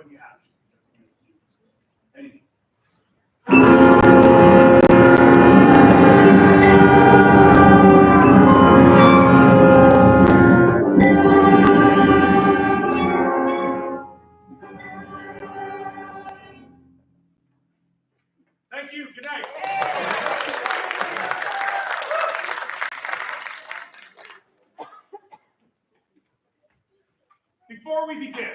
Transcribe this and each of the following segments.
when you have. Anyway. Thank you. Good night. Before we begin,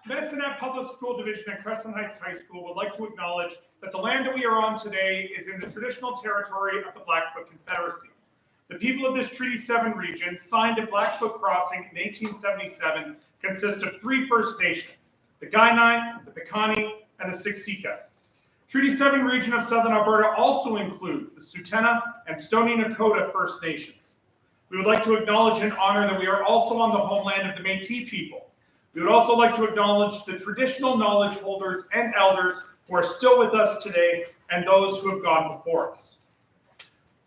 Medicinet Public School Division at Crescent Heights High School would like to acknowledge that the land that we are on today is in the traditional territory of the Blackfoot Confederacy. The people of this Treaty 7 region, signed at Blackfoot Crossing in 1877, consist of 3 First Nations, the Kainai, the Piikani, and the Siksika. Treaty 7 region of Southern Alberta also includes the Tsuut'ina and Stoney Nakoda First Nations. We would like to acknowledge and honor that we are also on the homeland of the Métis people. We would also like to acknowledge the traditional knowledge holders and elders who are still with us today and those who have gone before us.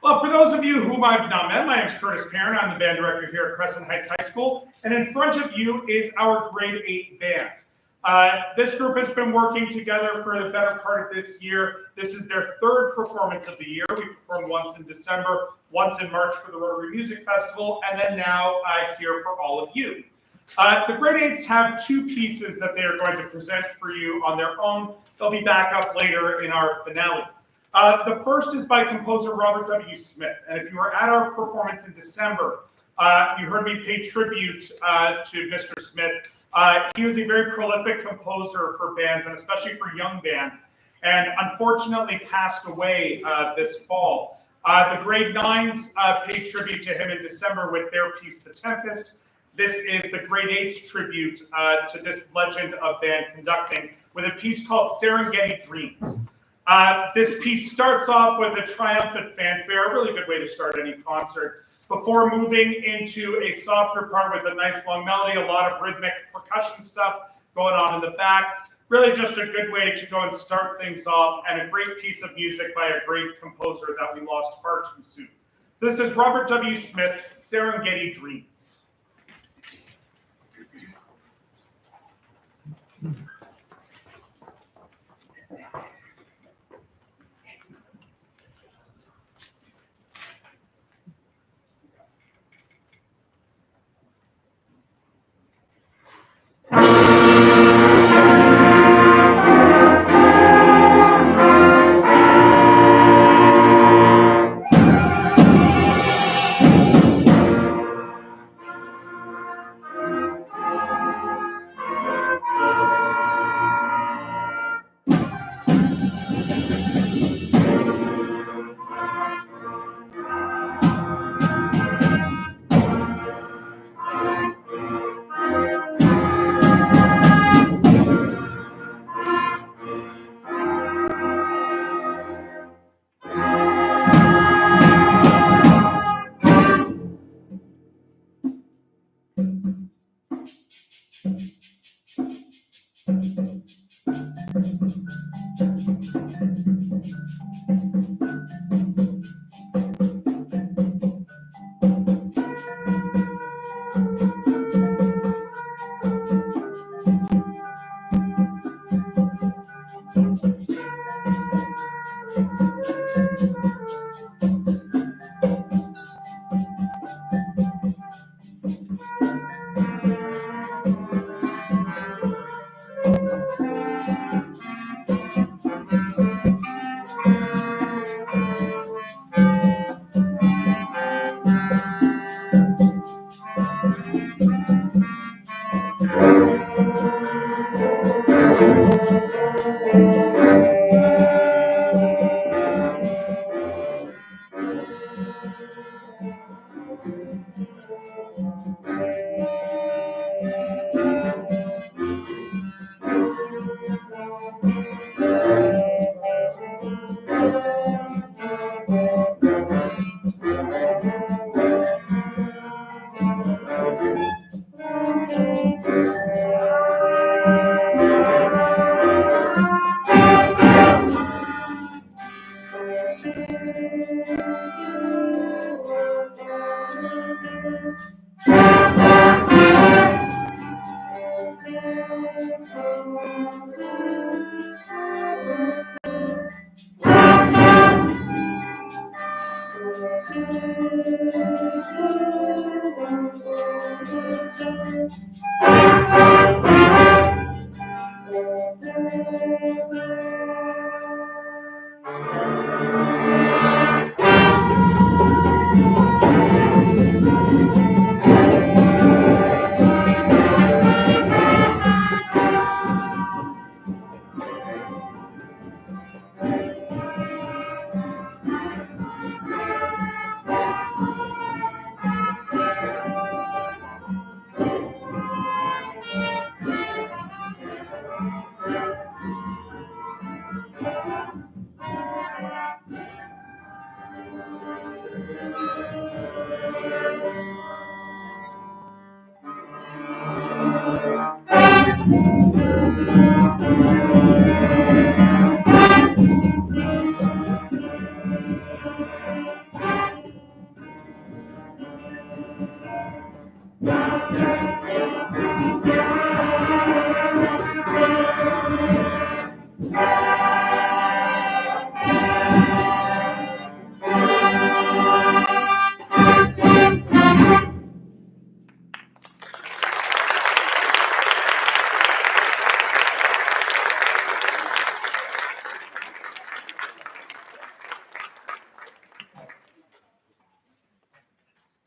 Well, for those of you whom I've not met, my name is Curtis Perrin. I'm the band director here at Crescent Heights High School, and in front of you is our grade 8 band. This group has been working together for the better part of this year. This is their 3rd performance of the year. We performed once in December, once in March for the Rotary Music Festival, and then now here for all of you. The grade 8s have 2 pieces that they are going to present for you on their own. They'll be back up later in our finale. The first is by composer Robert W. Smith, and if you were at our performance in December, you heard me pay tribute to Mr. Smith. He was a very prolific composer for bands, and especially for young bands, and unfortunately passed away this fall. The grade 9s paid tribute to him in December with their piece, The Tempest. This is the grade 8's tribute to this legend of band conducting with a piece called Serengeti Dreams. This piece starts off with a triumphant fanfare, a really good way to start any concert, before moving into a softer part with a nice long melody, a lot of rhythmic percussion stuff going on in the back. Really just a good way to go and start things off, and a great piece of music by a great composer that we lost far too soon. So this is Robert W. Smith's Serengeti Dreams.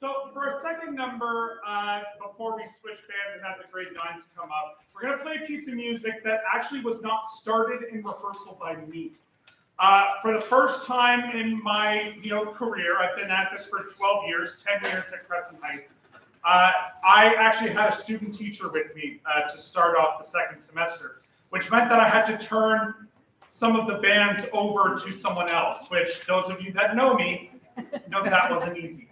So for our second number, before we switch bands and have the grade 9s come up, we're going to play a piece of music that actually was not started in rehearsal by me. For the first time in my career, I've been at this for 12 years, 10 years at Crescent Heights. I actually had a student teacher with me to start off the second semester, which meant that I had to turn some of the bands over to someone else, which those of you that know me know that wasn't easy.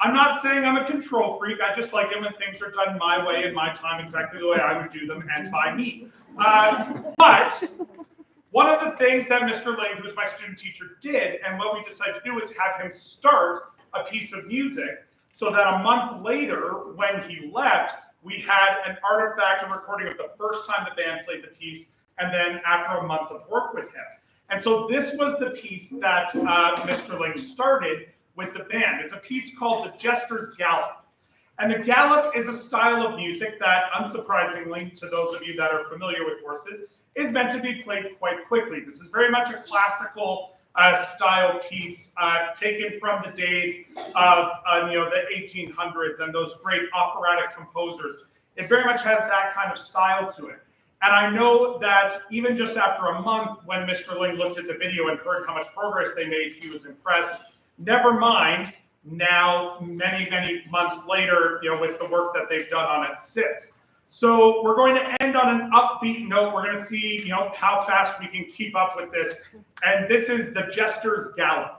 I'm not saying I'm a control freak. I just like it when things are done my way in my time, exactly the way I would do them and by me. But one of the things that Mr. Ling, who's my student teacher, did, and what we decided to do is have him start a piece of music so that a month later, when he left, we had an artifact, a recording of the first time the band played the piece, and then after a month of work with him. And so this was the piece that Mr. Ling started with the band. It's a piece called The Jester's Gallop. And the gallop is a style of music that, unsurprisingly, to those of you that are familiar with horses, is meant to be played quite quickly. This is very much a classical style piece taken from the days of the 1800s and those great operatic composers. It very much has that kind of style to it. And I know that even just after a month, when Mr. Ling looked at the video and heard how much progress they made, he was impressed. Never mind now, many, many months later, with the work that they've done on it since. So we're going to end on an upbeat note. We're going to see, how fast we can keep up with this. And this is The Jester's Gallop.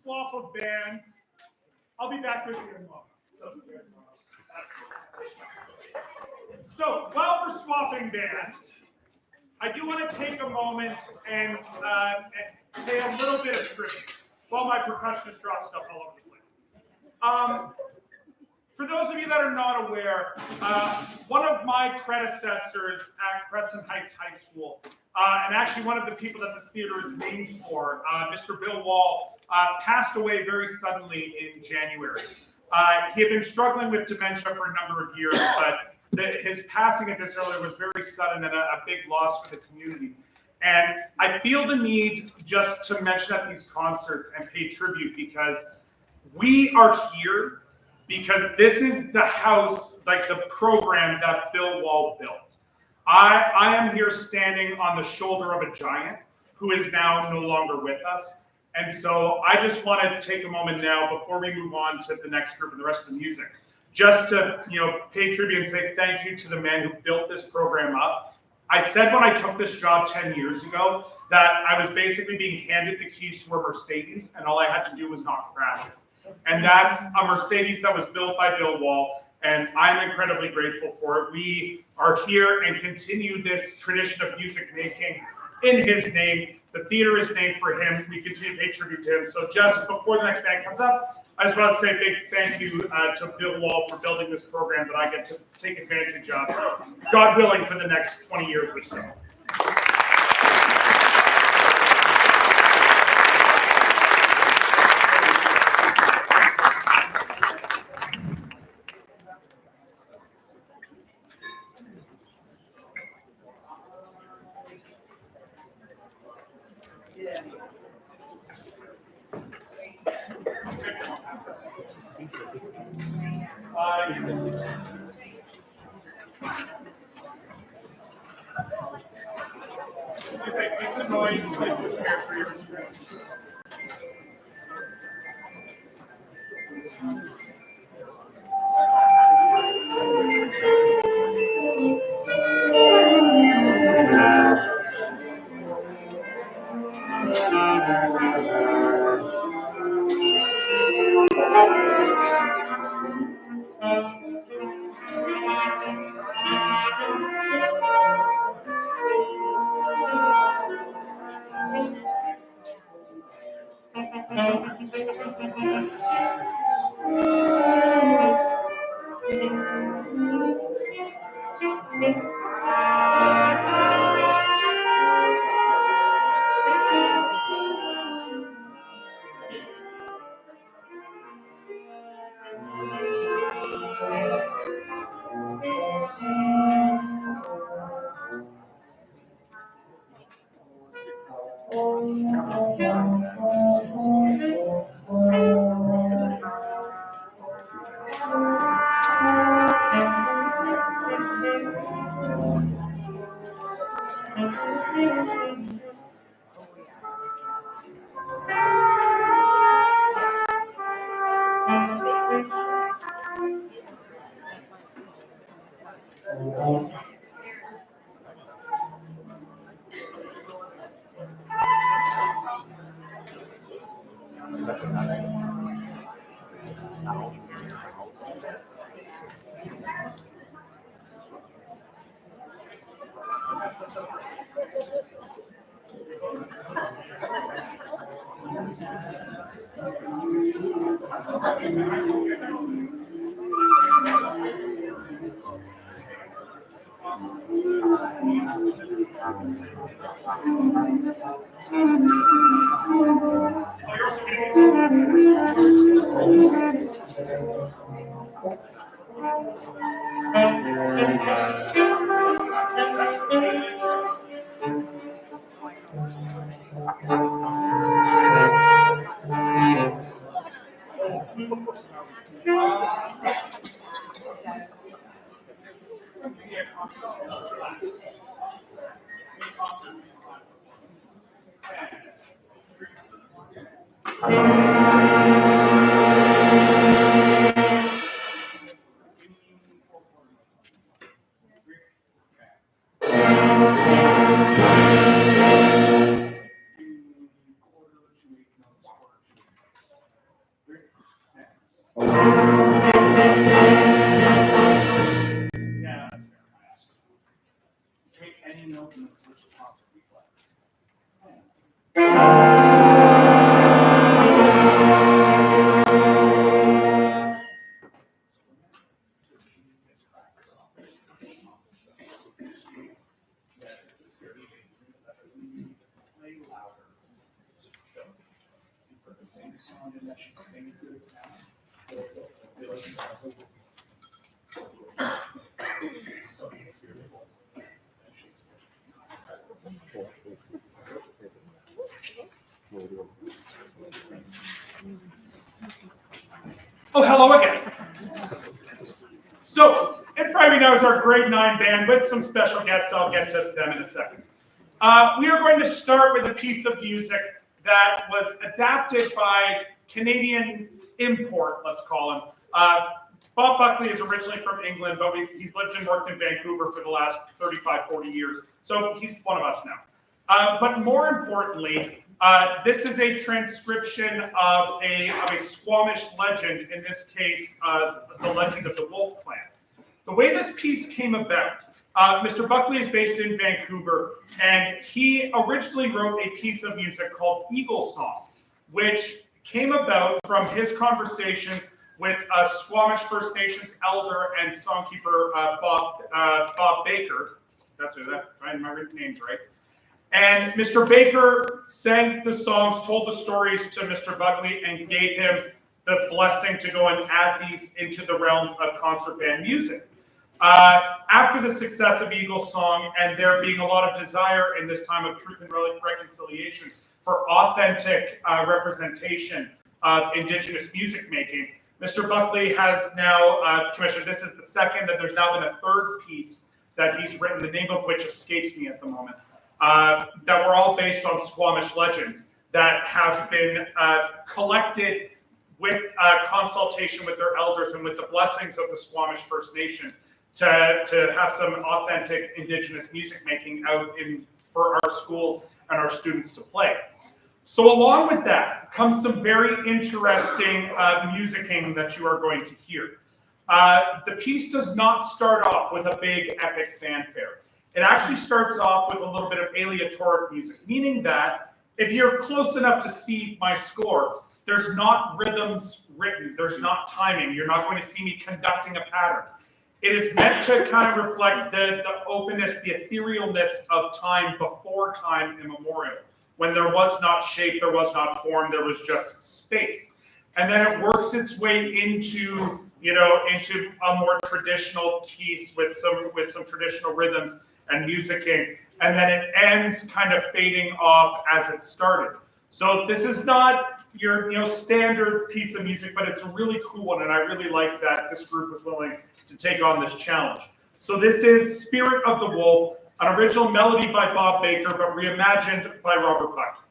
swap of bands. I'll be back with you in a moment. So while we're swapping bands, I do want to take a moment and pay a little bit of tribute while my percussionist drops stuff all over the place. For those of you that are not aware, one of my predecessors at Crescent Heights High School, and actually one of the people that this theater is named for, Mr. Bill Wall, passed away very suddenly in January. He had been struggling with dementia for a number of years, but his passing at this early was very sudden and a big loss for the community. And I feel the need just to mention at these concerts and pay tribute because we are here because this is the house, like the program that Bill Wall built. I am here standing on the shoulder of a giant who is now no longer with us. And so I just want to take a moment now before we move on to the next group and the rest of the music, just to pay tribute and say thank you to the man who built this program up. I said when I took this job 10 years ago that I was basically being handed the keys to a Mercedes and all I had to do was not crash it. And that's a Mercedes that was built by Bill Wall, and I'm incredibly grateful for it. We are here and continue this tradition of music making in his name. The theater is named for him. We continue to pay tribute to him. So just before the next band comes up, I just want to say a big thank you to Bill Wall for building this program that I get to take advantage of, God willing, for the next 20 years or so. Make some noise. Yeah, that's fair. Take any note and switch to possibly play. Play louder. For the same song is actually the same good sound. Oh, hello again. So, in front of me now is our grade 9 band with some special guests. I'll get to them in a second. We are going to start with a piece of music that was adapted by Canadian import, let's call him. Bob Buckley is originally from England, but he's lived and worked in Vancouver for the last 35, 40 years. So he's one of us now. But more importantly, this is a transcription of a Squamish legend, in this case, the legend of the Wolf Clan. The way this piece came about, Mr. Buckley is based in Vancouver, and he originally wrote a piece of music called Eagle Song, which came about from his conversations with Squamish First Nations elder and songkeeper Bob Baker. That's it, if I my name's right. And Mr. Baker sang the songs, told the stories to Mr. Buckley, and gave him the blessing to go and add these into the realms of concert band music. After the success of Eagle Song, and there being a lot of desire in this time of truth and reconciliation for authentic representation of Indigenous music making, Mr. Buckley has now commissioned, this is the second, and there's now been a third piece that he's written, the name of which escapes me at the moment, that were all based on Squamish legends that have been collected with consultation with their elders and with the blessings of the Squamish First Nation to have some authentic Indigenous music making out for our schools and our students to play. So along with that comes some very interesting musicking that you are going to hear. The piece does not start off with a big epic fanfare. It actually starts off with a little bit of aleatoric music, meaning that if you're close enough to see my score, there's not rhythms written, there's not timing, you're not going to see me conducting a pattern. It is meant to kind of reflect the openness, the etherealness of time before time immemorial. When there was not shape, there was not form, there was just space. And then it works its way into, into a more traditional piece with some traditional rhythms and musicking. And then it ends kind of fading off as it started. So this is not your standard piece of music, but it's a really cool one. And I really like that this group was willing to take on this challenge. So this is Spirit of the Wolf, an original melody by Bob Baker, but reimagined by Robert Buck.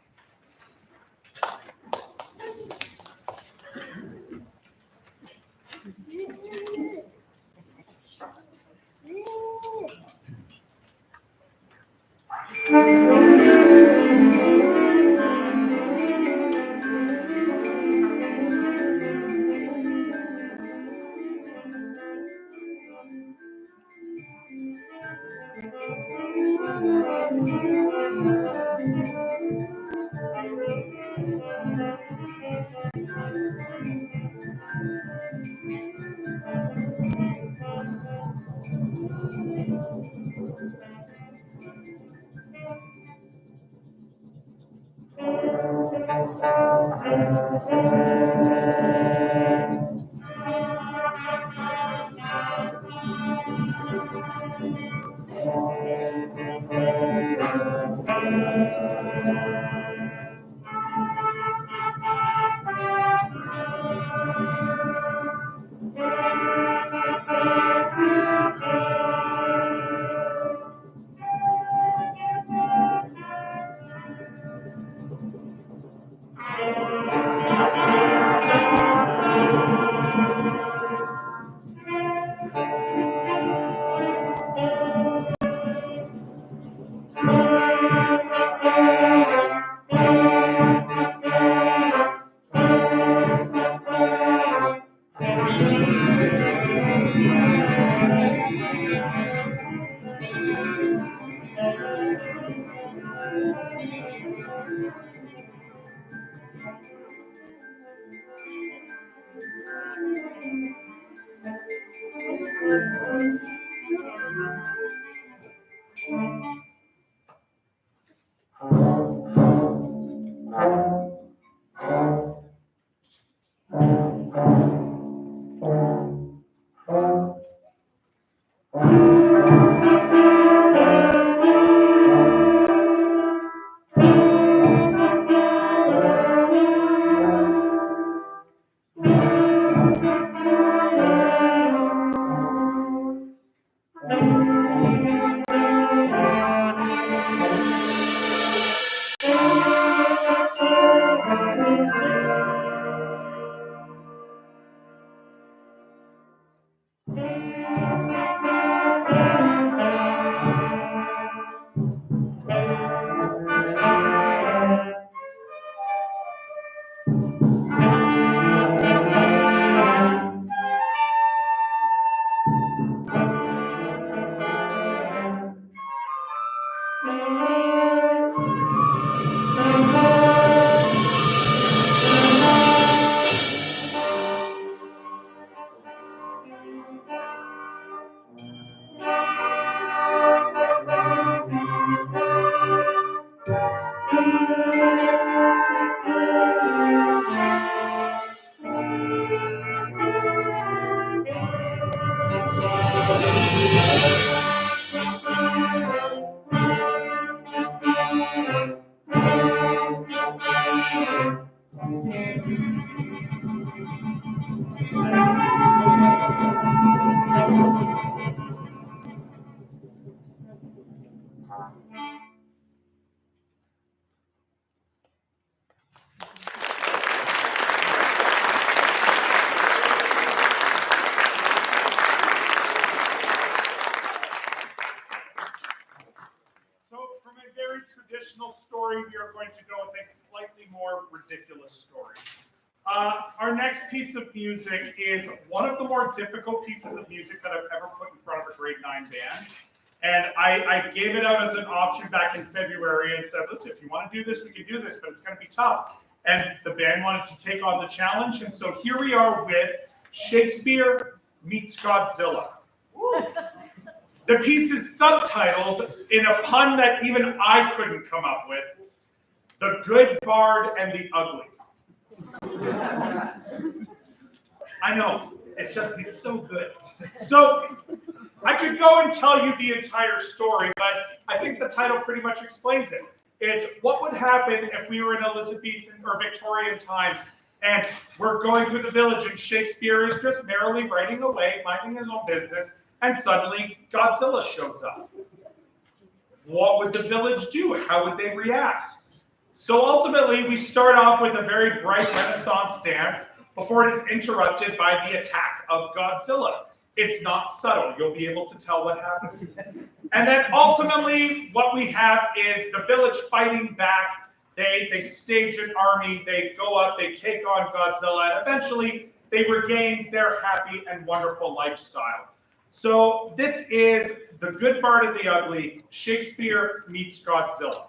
So from a very traditional story, we are going to go with a slightly more ridiculous story. Our next piece of music is one of the more difficult pieces of music that I've ever put in front of a grade 9 band. And I gave it out as an option back in February and said, listen, if you want to do this, we can do this, but it's going to be tough. And the band wanted to take on the challenge. And so here we are with Shakespeare Meets Godzilla. The piece is subtitled in a pun that even I couldn't come up with, The Good Bard and the Ugly. I know, it's so good. So I could go and tell you the entire story, but I think the title pretty much explains it. It's what would happen if we were in Elizabethan or Victorian times and we're going through the village and Shakespeare is just merrily writing away, minding his own business, and suddenly Godzilla shows up. What would the village do? How would they react? So ultimately, we start off with a very bright Renaissance dance before it is interrupted by the attack of Godzilla. It's not subtle. You'll be able to tell what happens. And then ultimately, what we have is the village fighting back. They stage an army. They go up. They take on Godzilla. And eventually, they regain their happy and wonderful lifestyle. So this is The Good Bard and the Ugly, Shakespeare Meets Godzilla.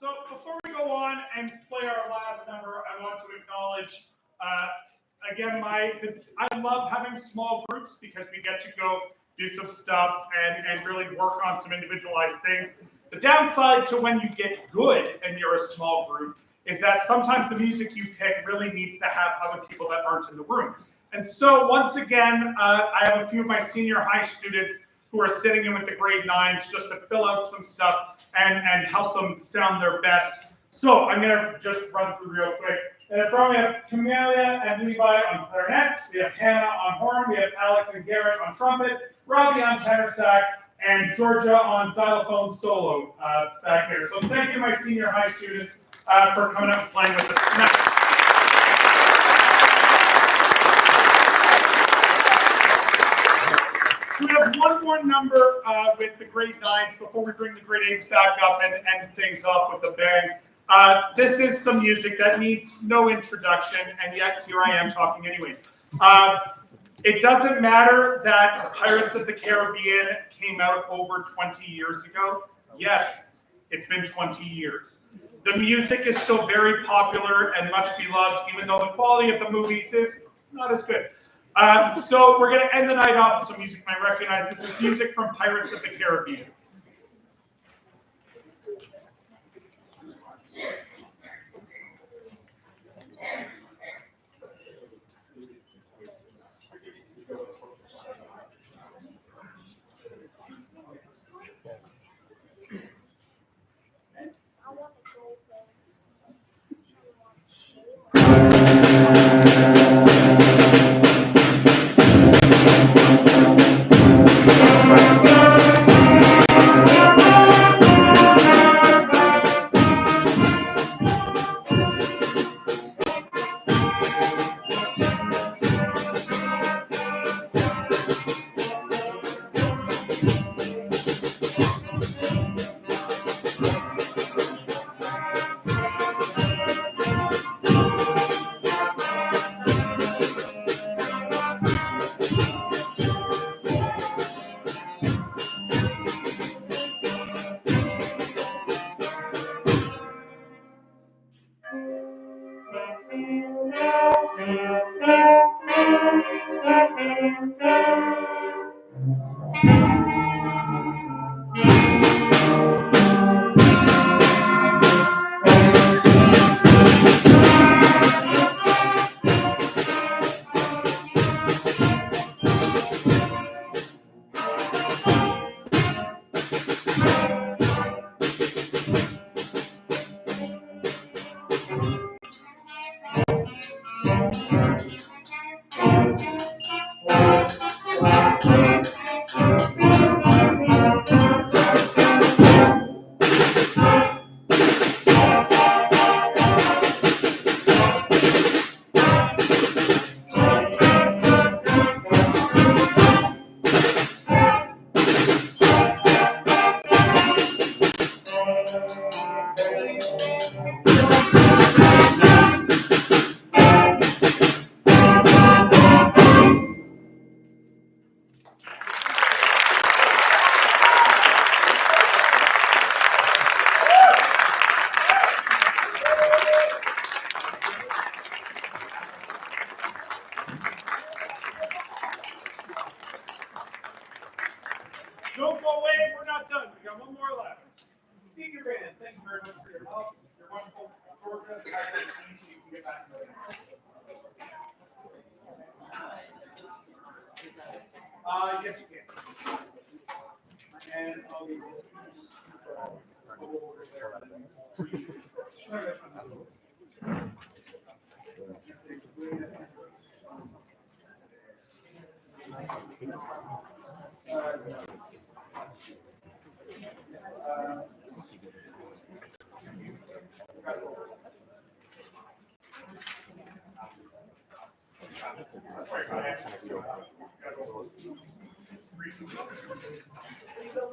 So before we go on and play our last number, I want to acknowledge, again, I love having small groups because we get to go do some stuff and really work on some individualized things. The downside to when you get good and you're a small group is that sometimes the music you pick really needs to have other people that aren't in the room. And so once again, I have a few of my senior high students who are sitting in with the grade 9s just to fill out some stuff and help them sound their best. So I'm gonna just run through real quick. And from we have Camelia and Levi on clarinet, we have Hannah on horn, we have Alex and Garrett on trumpet, Robbie on tenor sax, and Georgia on xylophone solo back there. So thank you, my senior high students, for coming out and playing with us tonight. So we have one more number with the grade 9s before we bring the grade 8s back up and end things off with a bang. This is some music that needs no introduction, and yet here I am talking anyways. It doesn't matter that Pirates of the Caribbean came out over 20 years ago. Yes, it's been 20 years. The music is still very popular and much beloved, even though the quality of the movies is not as good. So we're going to end the night off with some music you might recognize. This is music from Pirates of the Caribbean. Senior band, thank you very much for your help. You're wonderful. Georgia, I think you can get back to it. Yes, you can. And I'll be.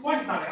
Why not?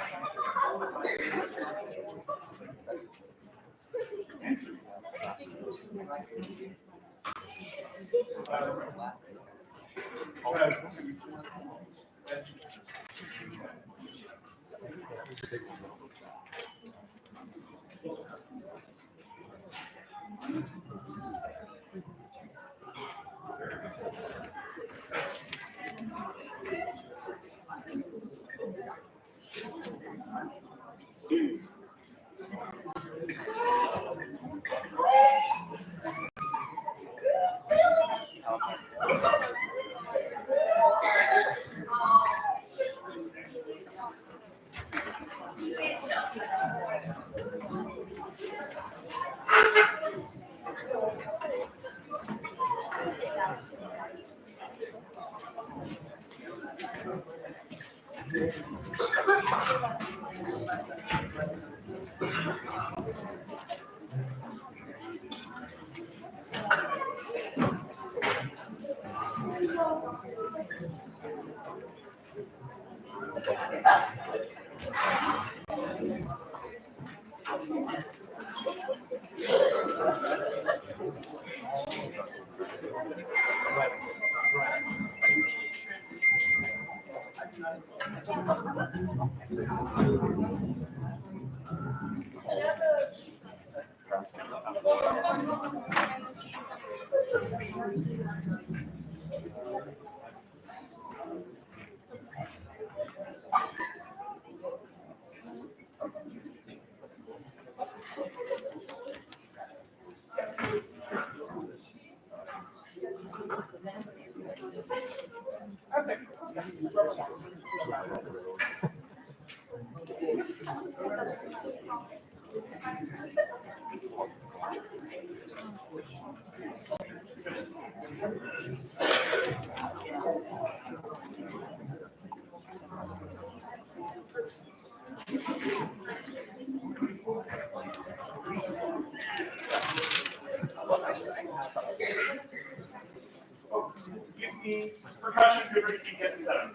Give me percussion, good receiving, get 7.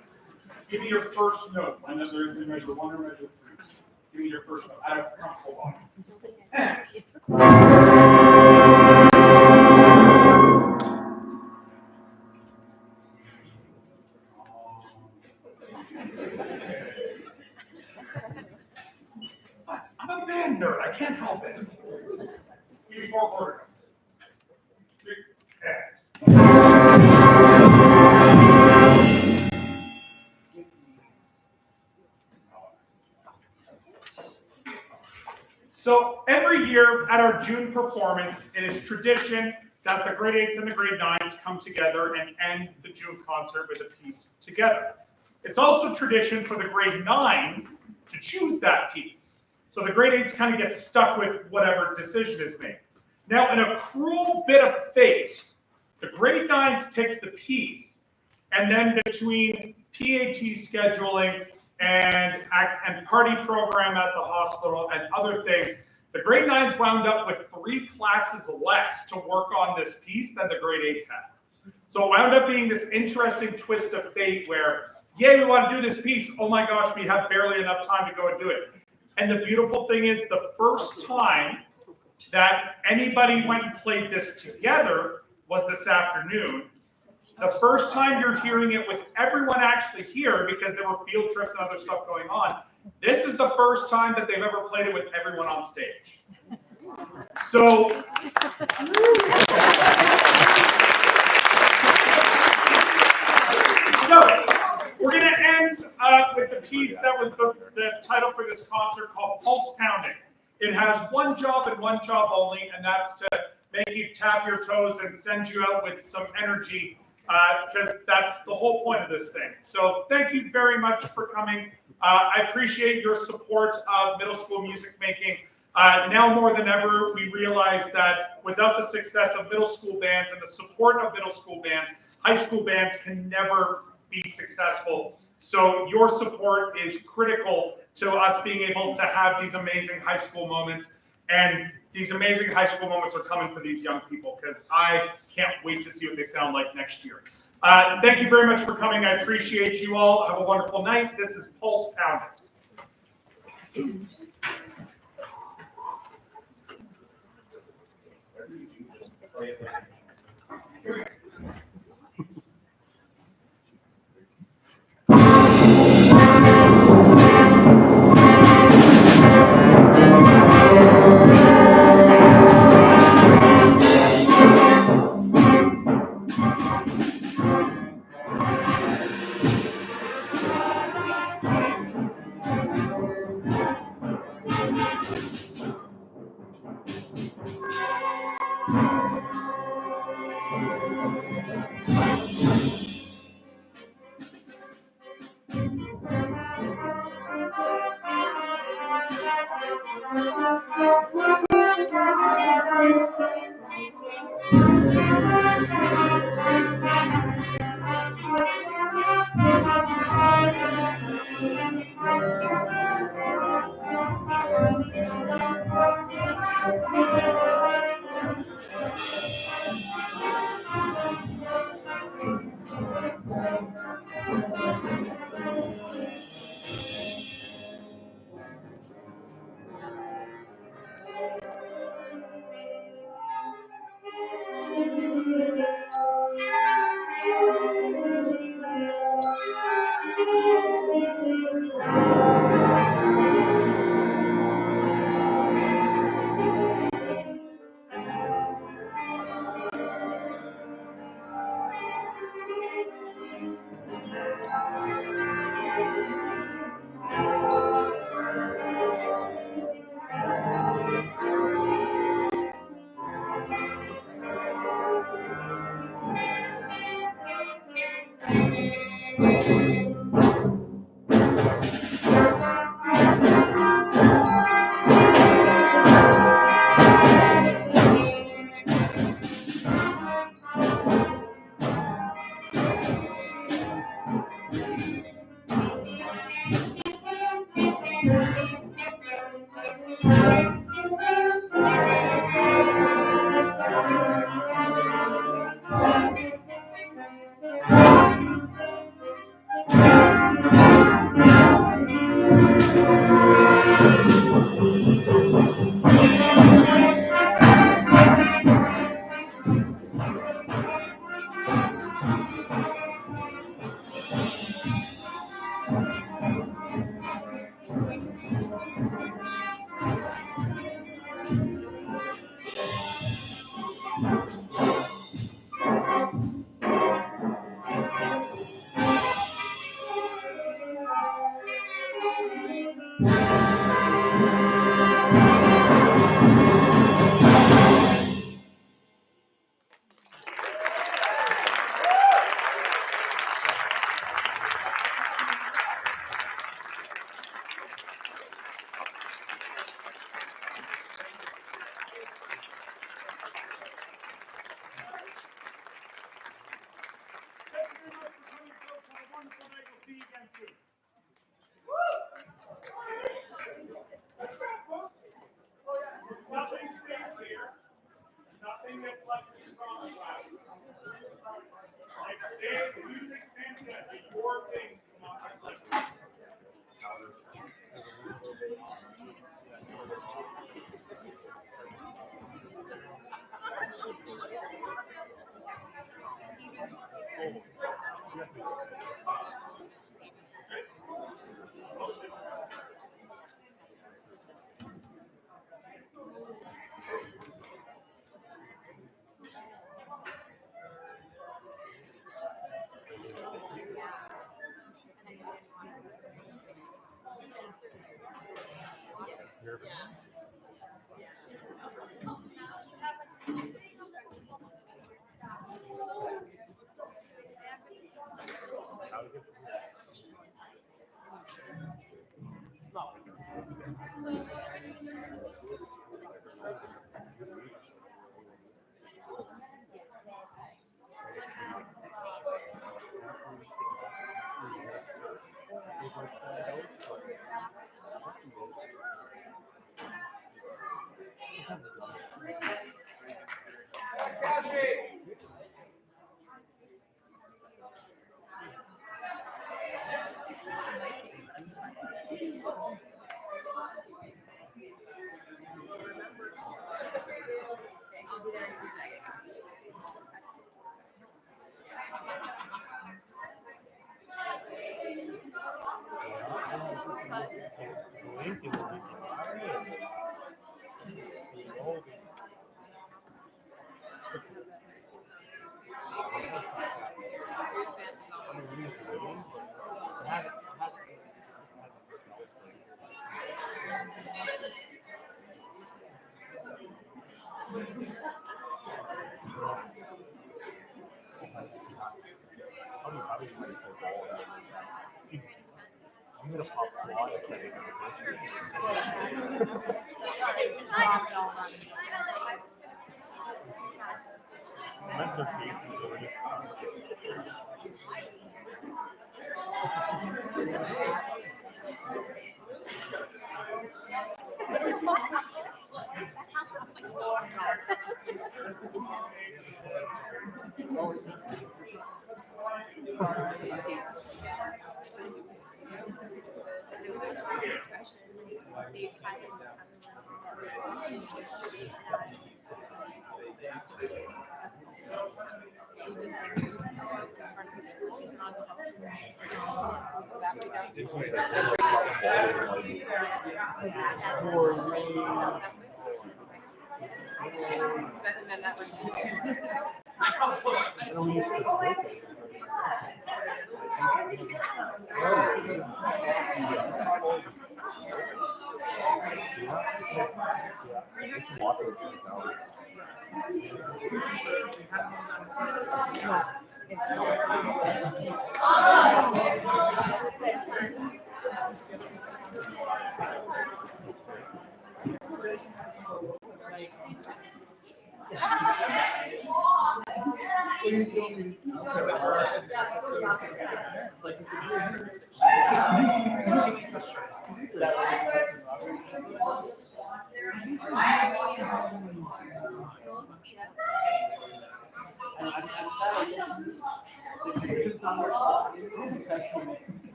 Give me your first note. I know there is a measure 1 or measure 3. Give me your first note. I have comfortable volume. I'm a band nerd. I can't help it. Give me 4 quarter notes. So every year at our June performance, it is tradition that the grade 8s and the grade 9s come together and end the June concert with a piece together. It's also tradition for the grade 9s to choose that piece. So the grade 8s kind of get stuck with whatever decision is made. Now, in a cruel bit of fate, the grade 9s picked the piece, and then between PAT scheduling and party program at the hospital and other things, the grade 9s wound up with 3 classes less to work on this piece than the grade 8s had. So it wound up being this interesting twist of fate where, yeah, we want to do this piece, oh my gosh, we have barely enough time to go and do it. And the beautiful thing is the first time that anybody went and played this together was this afternoon. The first time you're hearing it with everyone actually here, because there were field trips and other stuff going on, this is the first time that they've ever played it with everyone on stage. So, we're going to end with the piece that was the title for this concert called Pulse Pounding. It has one job and one job only, and that's to make you tap your toes and send you out with some energy, because that's the whole point of this thing. So thank you very much for coming. I appreciate your support of middle school music making. Now more than ever, we realize that without the success of middle school bands and the support of middle school bands, high school bands can never be successful. So your support is critical to us being able to have these amazing high school moments. And these amazing high school moments are coming for these young people, because I can't wait to see what they sound like next year. Thank you very much for coming. I appreciate you all. Have a wonderful night. This is Pulse Pounding.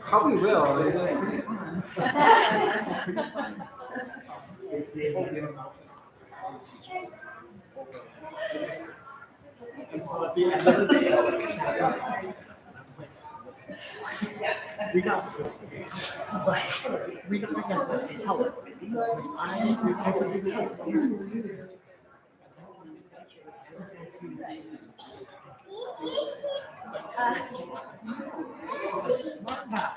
Probably will. And so at the end of the day, we got food. But we got help. Because of the smart math.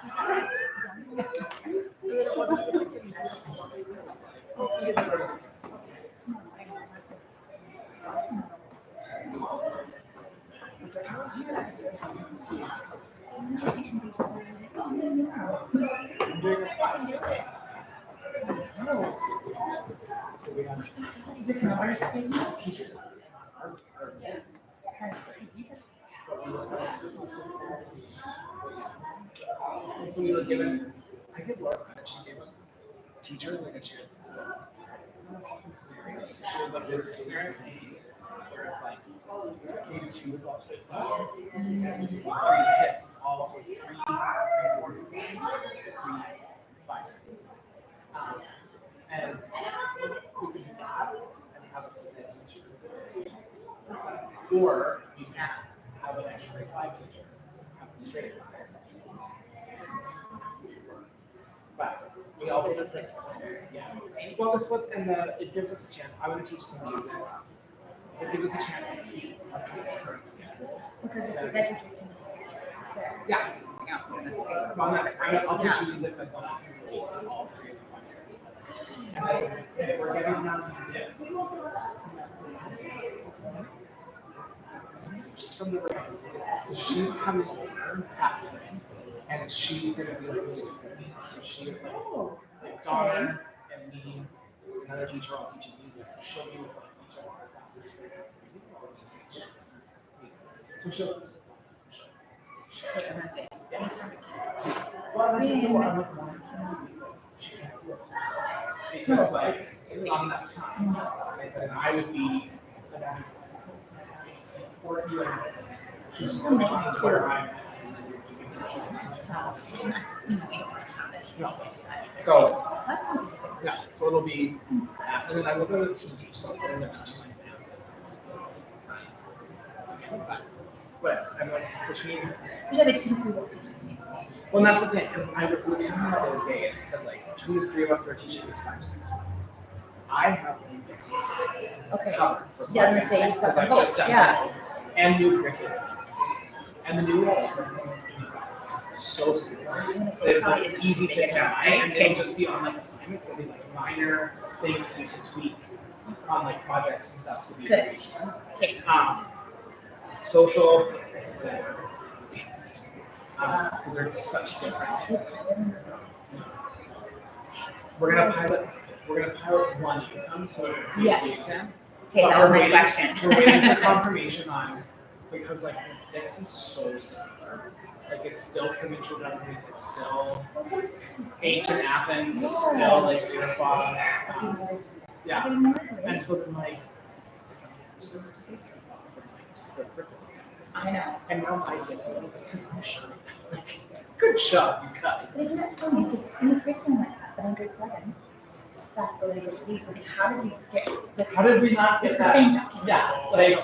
So we were given, I could love that she gave us teachers like a chance to some scenarios. She was like, this is scenario A, where it's like K2 is all straight classes, and 3 to 6 is all, so it's 3, 4 design, 3, 5, 6. And we could do that and have a phys ed teacher. Or you can have an extra grade 5 teacher, have a straight classes. But we all do the things. Yeah. Well, this was, and it gives us a chance. I want to teach some music. So it gives us a chance to keep our current schedule. Because if it's education. Yeah. Well, that's, I'll teach you music like 1 after 8 to all 3 of the 5, 6 months. And then if we're getting down to she's from the Rams. So she's coming over after me, and she's gonna be like music with me. So she like Donna and me, another teacher all teaching music. So she'll be with like each of our classes for so she'll Wait, I'm gonna say. yeah. Well, that's the door. I'm like, why can't you? Because like it's not enough time. I said I would be or you and she's just coming on where I'm at. Sucks. And that's, we don't have it. No. So That's not yeah, so it'll be and then I will go to team teach, so I'm going to teach my math science. But whatever. I'm like between we have a team who will teach us anything. well, and that's the thing. And I was telling you the other day, and I said like between the 3 of us that are teaching these 5, 6 months. I have Okay. covered for Yeah, I'm gonna say because I've both, just done yeah. both. And new curriculum. And the new curriculum is so simple. I'm gonna say It's probably like isn't easy big to enough, implement, right? and they'll just be on like assignments. They'll be like minor things that you should tweak on like projects and stuff to be Good. released. Okay. Social, because they're such different. We're gonna pilot one income, so it makes Yes. sense. Okay, But that was we're my waiting- question. We're waiting for confirmation on, because like the 6 is so similar. Like it's still provincial government, it's still ancient Athens, it's still like Iroquois. Yeah, and so then like. Just the curriculum. I know. And now my kids are like, it's my shirt. Like, good job, you guys. But isn't that funny? Because it's in the curriculum like that, but in grade 7, that's the way it is. Like, how did we get? Like, How did we not get It's the that? same document. Yeah, like,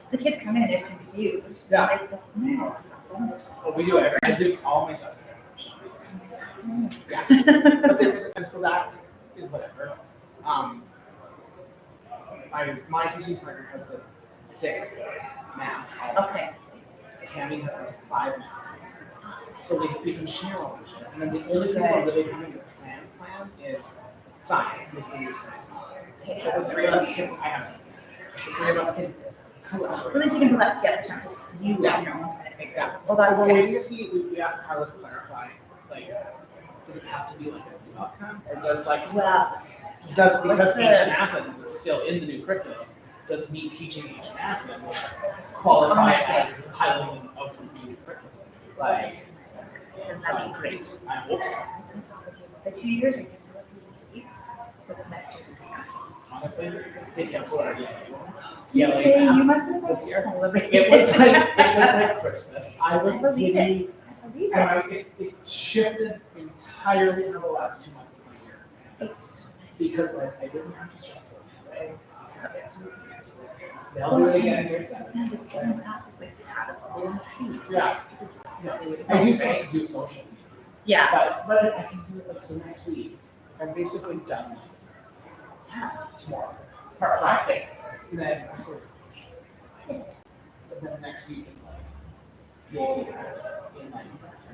So kids come in, they're confused. Yeah. Like, no, that's the numbers. well, we do it. I do all my stuff. Yeah. But then, and so that is whatever. My teaching partner has the 6 math. Okay. Tammy has this 5 math. So we can share all this shit. And then the only thing we're really having to plan is science, because we use science. Okay. But the 3 of us can, the 3 of us can Well, collaborate. at least you can put that together. It's not just you Yeah. on your own. Exactly. Well, that's We're good. waiting to see, we asked Carla to clarify, like, does it have to be like a new outcome? Or does like, Well, does, because What's the- ancient Athens is still in the new curriculum, does me teaching ancient Athens qualify Honestly. as piloting of the new curriculum? Like, this is because that'd be great. I hope so. The 2 years, I can do it for the next year. Honestly, they canceled our ELA ones. You ELA say math you must have like this year. celebrated. It was like Christmas. I was I believe it. giddy, I believe and it. it shifted entirely in the last 2 months of my year. It's Because like I didn't have to stress about it. They'll do it again in grade 7. I'm just getting that, just like have it all on the sheet. Yeah. I do still have to do social. Yeah. But I can do it like so next week. I'm basically done tomorrow. Or Friday. And then I sort of, but then next week is like PhD in like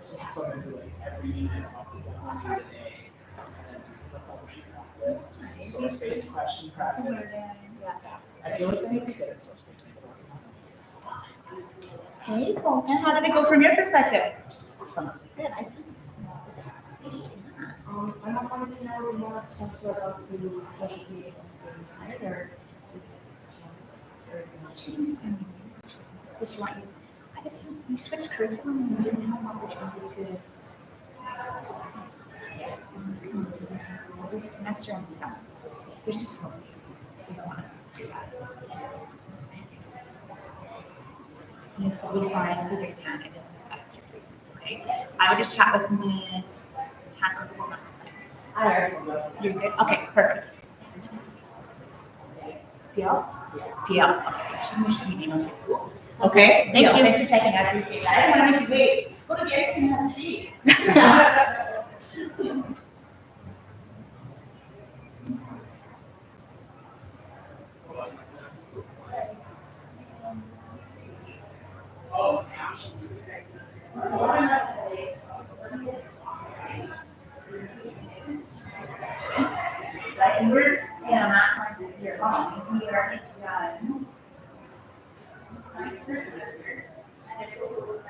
so I'm gonna do like every meeting I'll do 1 meeting a day. And then do some publishing practice, do some source based question practice. Yeah. I feel like I need to get at source based. Hey, cool. And how did it go from your perspective? Good. I'd say it's I not wanted to know more about the social media and or She didn't send me. It's just want you. I just you switched curriculum and you didn't have an opportunity to. This semester and some. There's just no. We don't want to do that. this will be fine for your town, it doesn't affect your reason, okay? I would just chat with Ms. Hacker before my size. I already know. You're good, okay, perfect. Deal? Deal, okay, she should be email. Cool. Okay, Thank deal. you. Thanks for checking, I appreciate that. I didn't want to make you wait. Go to the other and have a treat. Right, and we're, math science this year, we are done. Science first this year. And there's also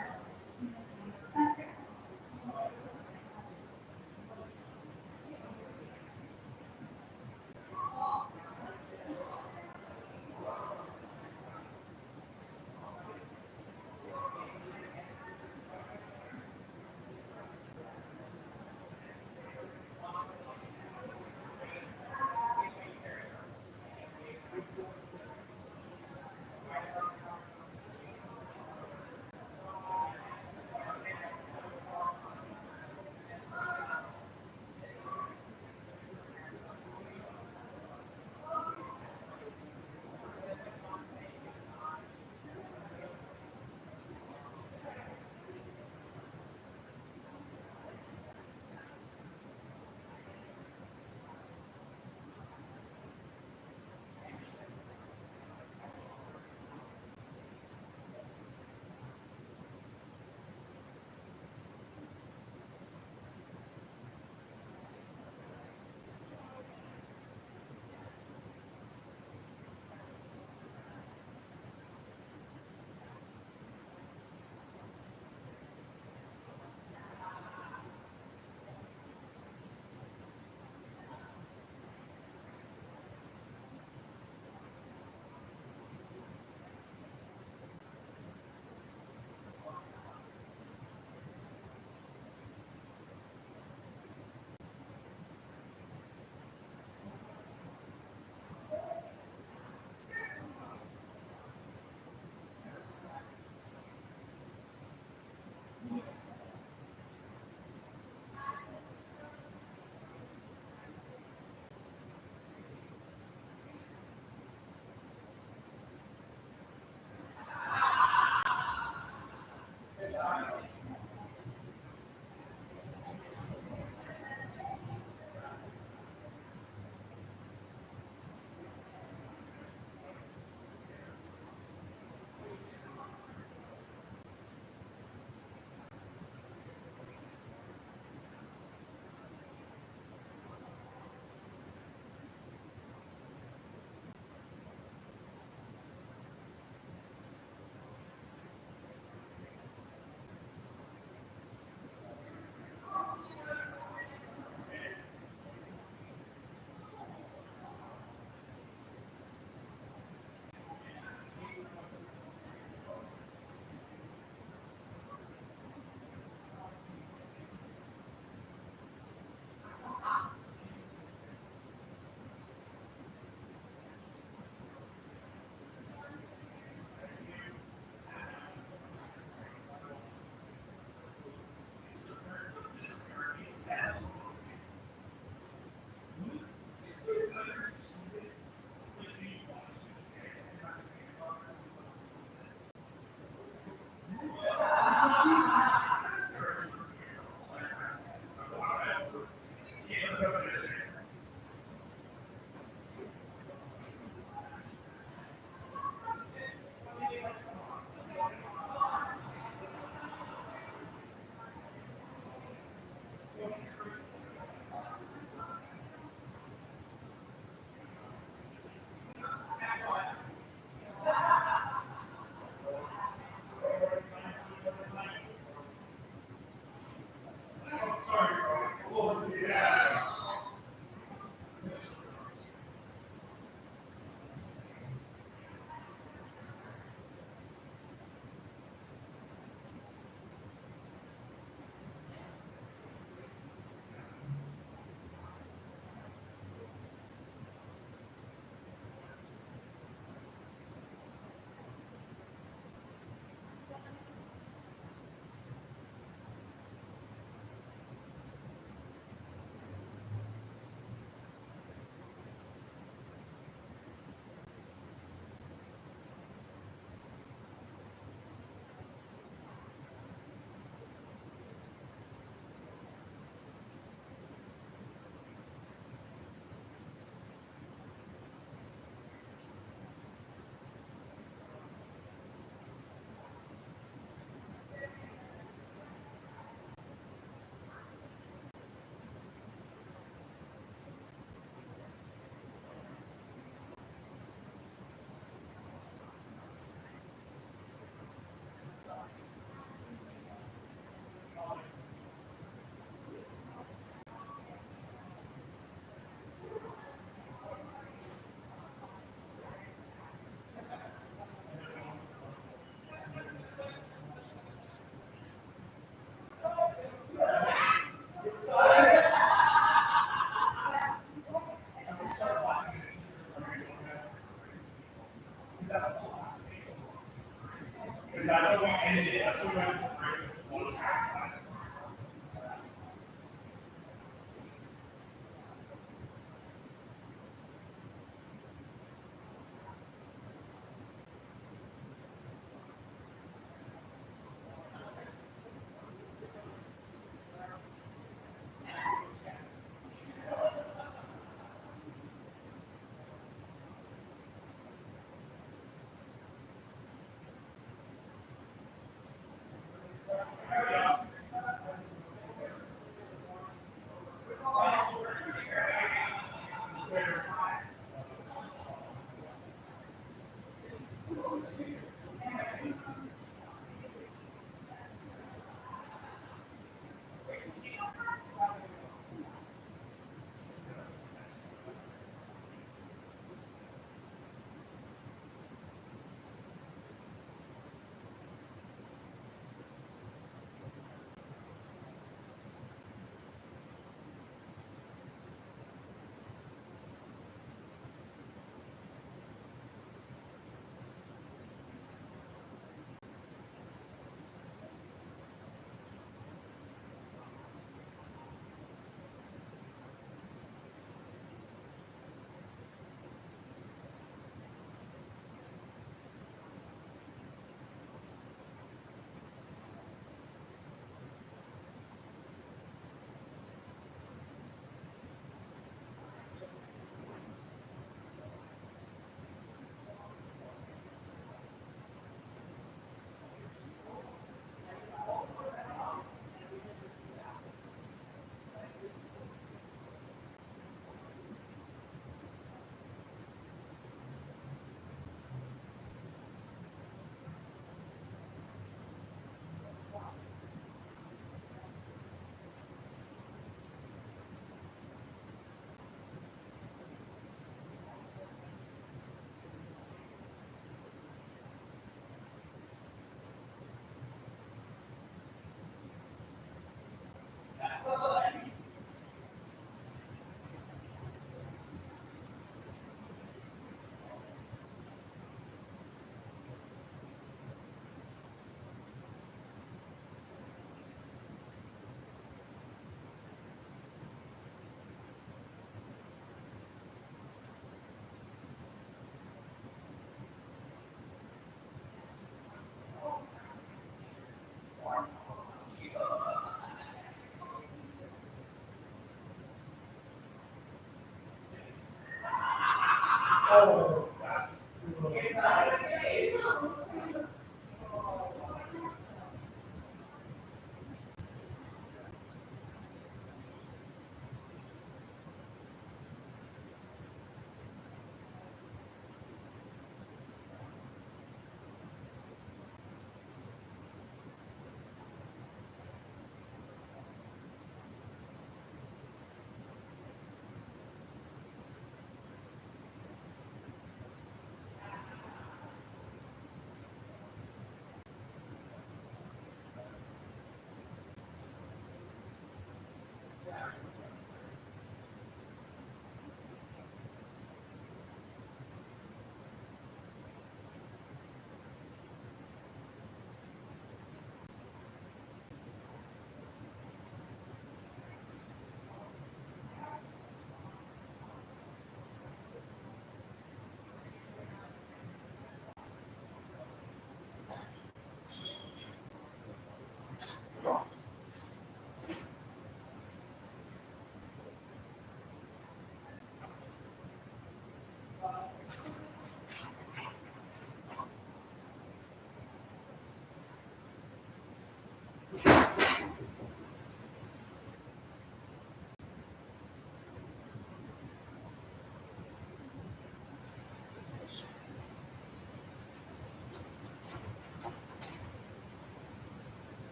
Oh.